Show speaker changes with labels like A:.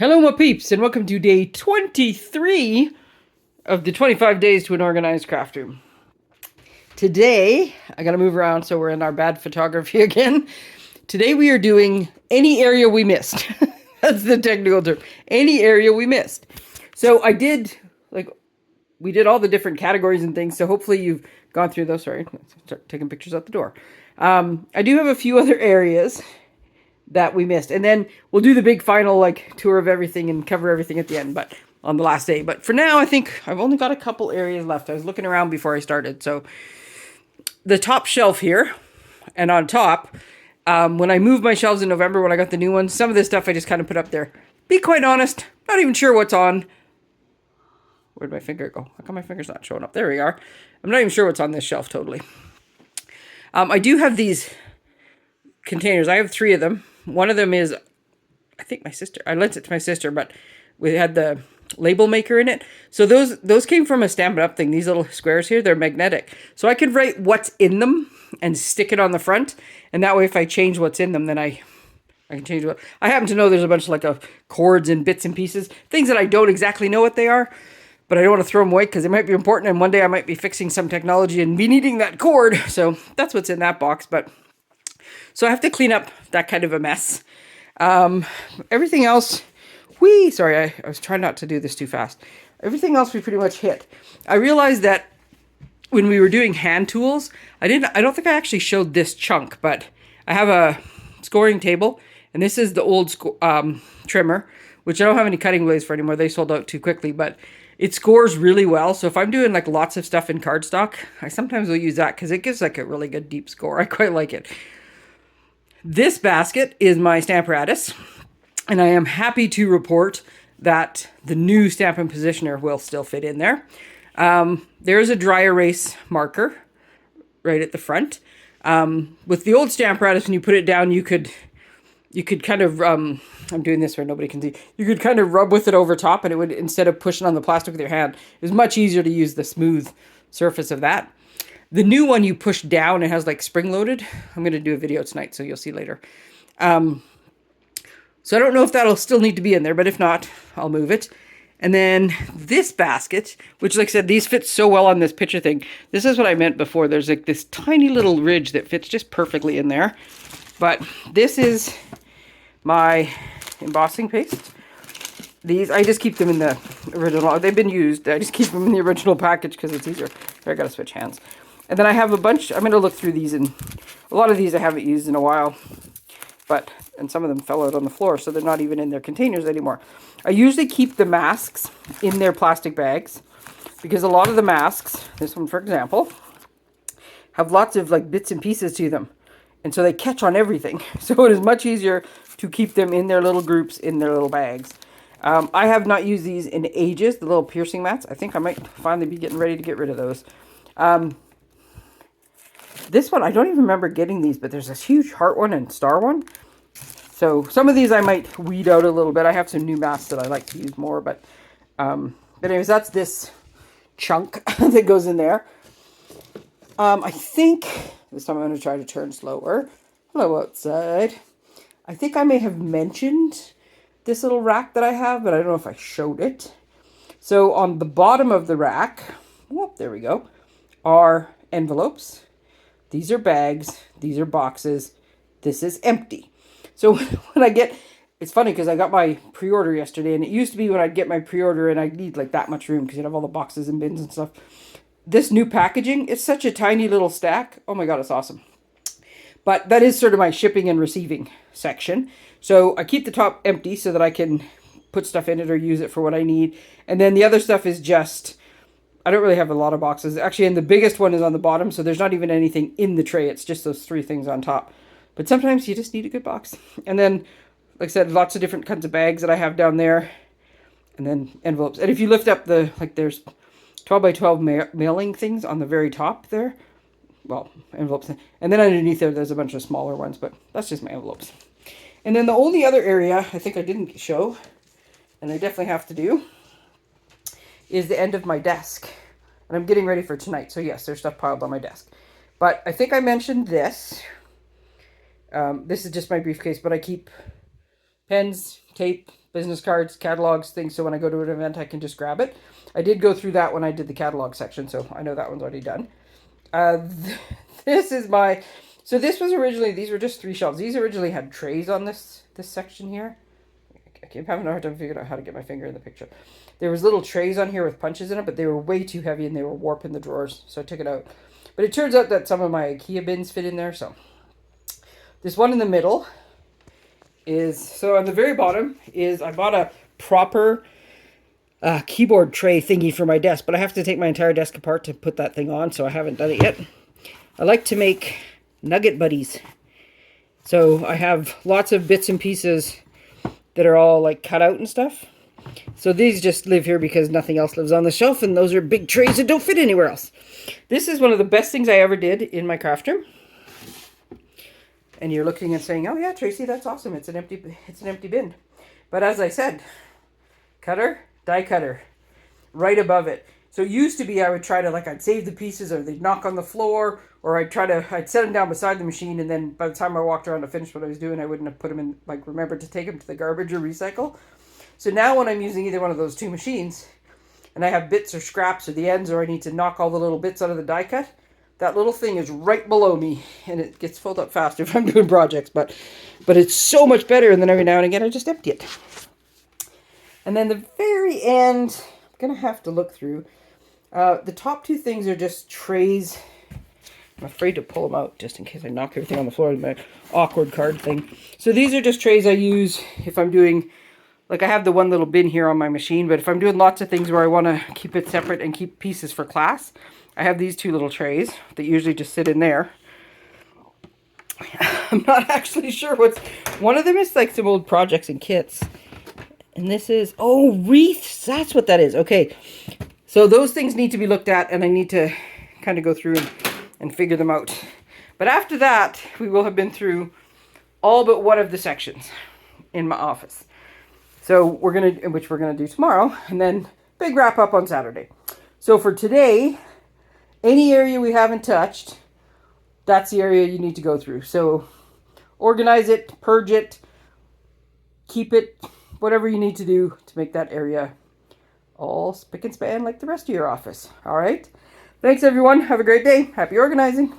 A: Hello, my peeps, and welcome to day 23 of the 25 days to an organized craft room. Today, I gotta move around so we're in our bad photography again. Today we are doing any area we missed. That's the technical term. Any area we missed. So we did all the different categories and things, so hopefully you've gone through those. Sorry, let's start taking pictures out the door. I do have a few other areas that we missed, and then we'll do the big final tour of everything and cover everything at the end, but on the last day. But for now, I think I've only got a couple areas left. I was looking around before I started. So the top shelf here, and on top, when I moved my shelves in November, when I got the new ones, some of this stuff I just kind of put up there. Be quite honest, not even sure what's on. Where'd my finger go? How come my finger's not showing up? There we are. I'm not even sure what's on this shelf totally. I do have these containers. I have 3 of them. One of them is, I think my sister, I lent it to my sister, but we had the label maker in it. So those came from a Stampin' Up thing. These little squares here, they're magnetic. So I could write what's in them and stick it on the front. And that way, if I change what's in them, then I can change what. I happen to know there's a bunch of cords and bits and pieces, things that I don't exactly know what they are, but I don't want to throw them away because they might be important. And one day I might be fixing some technology and be needing that cord. So that's what's in that box. So I have to clean up that kind of a mess. Everything else, sorry, I was trying not to do this too fast. Everything else we pretty much hit. I realized that when we were doing hand tools, I don't think I actually showed this chunk, but I have a scoring table, and this is the old trimmer, which I don't have any cutting blades for anymore. They sold out too quickly, but it scores really well. So if I'm doing lots of stuff in cardstock, I sometimes will use that because it gives a really good deep score. I quite like it. This basket is my Stamparatus, and I am happy to report that the new Stampin' Positioner will still fit in there. There's a dry erase marker right at the front. With the old Stamparatus, when you put it down, you could kind of, I'm doing this where nobody can see, you could kind of rub with it over top, and it would, instead of pushing on the plastic with your hand, it was much easier to use the smooth surface of that. The new one you push down, it has spring loaded. I'm going to do a video tonight, so you'll see later. So I don't know if that'll still need to be in there, but if not, I'll move it. And then this basket, which like I said, these fit so well on this picture thing. This is what I meant before. There's this tiny little ridge that fits just perfectly in there. But this is my embossing paste. These, I just keep them in the original. They've been used. I just keep them in the original package because it's easier. Here, I got to switch hands. And then I have a bunch, I'm going to look through these, and a lot of these I haven't used in a while, and some of them fell out on the floor, so they're not even in their containers anymore. I usually keep the masks in their plastic bags, because a lot of the masks, this one for example, have lots of bits and pieces to them, and so they catch on everything. So it is much easier to keep them in their little groups, in their little bags. I have not used these in ages, the little piercing mats. I think I might finally be getting ready to get rid of those. This one, I don't even remember getting these, but there's this huge heart one and star one. So some of these I might weed out a little bit. I have some new masks that I like to use more, but anyways, that's this chunk that goes in there. I think, this time I'm going to try to turn slower. Hello outside. I think I may have mentioned this little rack that I have, but I don't know if I showed it. So on the bottom of the rack, whoop, there we go, are envelopes. These are bags. These are boxes. This is empty. So when I get, it's funny because I got my pre-order yesterday, and it used to be when I'd get my pre-order and I'd need that much room because you'd have all the boxes and bins and stuff. This new packaging, it's such a tiny little stack. Oh my God, it's awesome. But that is sort of my shipping and receiving section. So I keep the top empty so that I can put stuff in it or use it for what I need. And then the other stuff is just, I don't really have a lot of boxes. Actually, and the biggest one is on the bottom, so there's not even anything in the tray. It's just those 3 things on top. But sometimes you just need a good box. And then, like I said, lots of different kinds of bags that I have down there. And then envelopes. And if you lift up there's 12 by 12 mailing things on the very top there. Well, envelopes. And then underneath there's a bunch of smaller ones, but that's just my envelopes. And then the only other area I think I didn't show, and I definitely have to do, is the end of my desk. And I'm getting ready for tonight. So yes, there's stuff piled on my desk. But I think I mentioned this. This is just my briefcase, but I keep pens, tape, business cards, catalogs, things, so when I go to an event I can just grab it. I did go through that when I did the catalog section, so I know that one's already done. This is my, so this was originally, these were just 3 shelves. These originally had trays on this section here. I keep having a hard time figuring out how to get my finger in the picture. There was little trays on here with punches in it, but they were way too heavy and they were warping the drawers, so I took it out. But it turns out that some of my IKEA bins fit in there, so. This one in the middle is, so on the very bottom is, I bought a proper keyboard tray thingy for my desk, but I have to take my entire desk apart to put that thing on, so I haven't done it yet. I like to make nugget buddies. So I have lots of bits and pieces that are all like cut out and stuff. So these just live here because nothing else lives on the shelf, and those are big trays that don't fit anywhere else. This is one of the best things I ever did in my craft room. And you're looking and saying, oh yeah, Tracy, that's awesome. It's an empty bin. But as I said, cutter, die cutter, right above it. So it used to be I would try to, like, I'd save the pieces or they'd knock on the floor, or I'd set them down beside the machine, and then by the time I walked around to finish what I was doing, I wouldn't have put them in, like, remembered to take them to the garbage or recycle. So now when I'm using either one of those 2 machines, and I have bits or scraps or the ends, or I need to knock all the little bits out of the die cut, that little thing is right below me, and it gets filled up faster if I'm doing projects, but it's so much better, and then every now and again I just empty it. And then the very end, I'm going to have to look through. The top 2 things are just trays. I'm afraid to pull them out just in case I knock everything on the floor with my awkward card thing. So these are just trays I use if I'm doing, like, I have the one little bin here on my machine, but if I'm doing lots of things where I want to keep it separate and keep pieces for class, I have these 2 little trays that usually just sit in there. I'm not actually sure what's, one of them is like some old projects and kits. And this is, oh, wreaths, that's what that is. Okay, so those things need to be looked at, and I need to kind of go through and figure them out. But after that, we will have been through all but one of the sections in my office. So which we're gonna do tomorrow, and then big wrap up on Saturday. So for today, any area we haven't touched, that's the area you need to go through. So organize it, purge it, keep it, whatever you need to do to make that area all spick and span like the rest of your office. All right. Thanks, everyone. Have a great day. Happy organizing.